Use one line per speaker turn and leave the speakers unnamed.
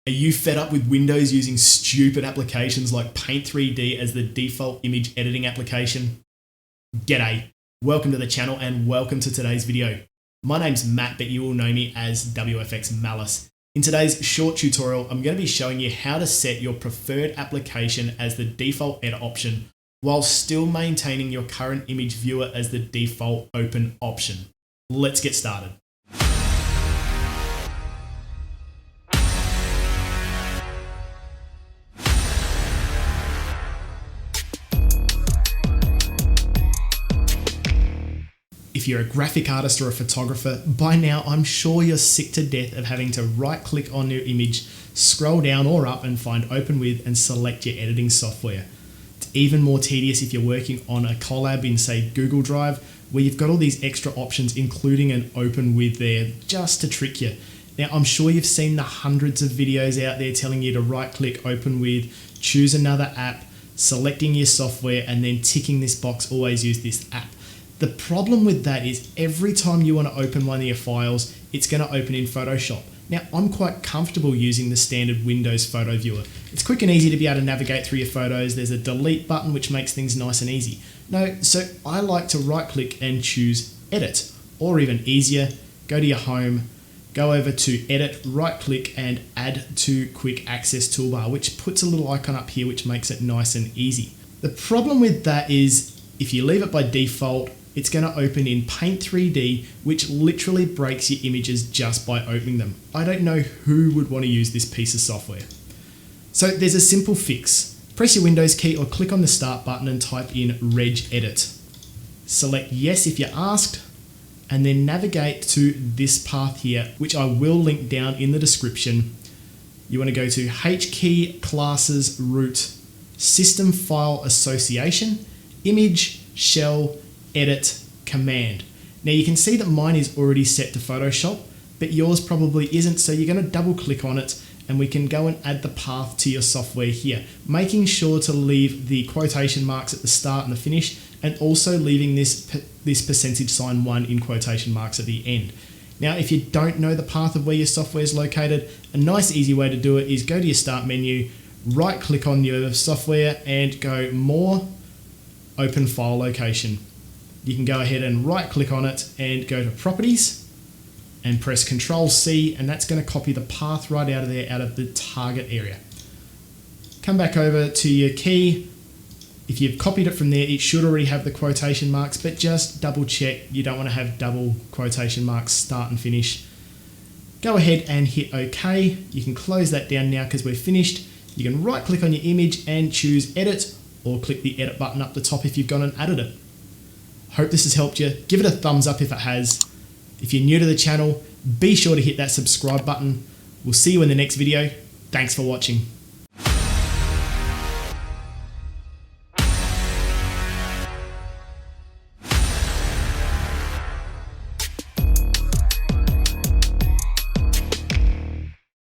Are you fed up with Windows using stupid applications like Paint 3D as the default image editing application? G'day, welcome to the channel and welcome to today's video. My name's Matt, but you all know me as WFX Malice. In today's short tutorial, I'm going to be showing you how to set your preferred application as the default edit option while still maintaining your current image viewer as the default open option. Let's get started. If you're a graphic artist or a photographer, by now I'm sure you're sick to death of having to right click on your image, scroll down or up and find open with and select your editing software. It's even more tedious if you're working on a collab in say Google Drive, where you've got all these extra options including an open with there just to trick you. Now I'm sure you've seen the hundreds of videos out there telling you to right click open with, choose another app, selecting your software and then ticking this box, always use this app. The problem with that is every time you want to open one of your files, it's going to open in Photoshop. Now, I'm quite comfortable using the standard Windows photo viewer. It's quick and easy to be able to navigate through your photos. There's a delete button which makes things nice and easy. So I like to right click and choose edit, or even easier, go to your home, go over to edit, right click and add to quick access toolbar, which puts a little icon up here which makes it nice and easy. The problem with that is if you leave it by default, it's going to open in Paint 3D, which literally breaks your images just by opening them. I don't know who would want to use this piece of software. So there's a simple fix. Press your Windows key or click on the start button and type in regedit. Select yes if you're asked, and then navigate to this path here, which I will link down in the description. You want to go to H key classes root system file association, image, shell, edit, command. Now you can see that mine is already set to Photoshop, but yours probably isn't, so you're going to double click on it and we can go and add the path to your software here, making sure to leave the quotation marks at the start and the finish, and also leaving this percentage sign 1 in quotation marks at the end. Now if you don't know the path of where your software is located, a nice easy way to do it is go to your start menu, right click on your software and go more, open file location. You can go ahead and right click on it and go to properties and press Ctrl C, and that's going to copy the path right out of there, out of the target area. Come back over to your key. If you've copied it from there, it should already have the quotation marks, but just double check. You don't want to have double quotation marks start and finish. Go ahead and hit OK. You can close that down now because we're finished. You can right click on your image and choose edit, or click the edit button up the top if you've gone and added it. Hope this has helped you. Give it a thumbs up if it has. If you're new to the channel, be sure to hit that subscribe button. We'll see you in the next video. Thanks for watching.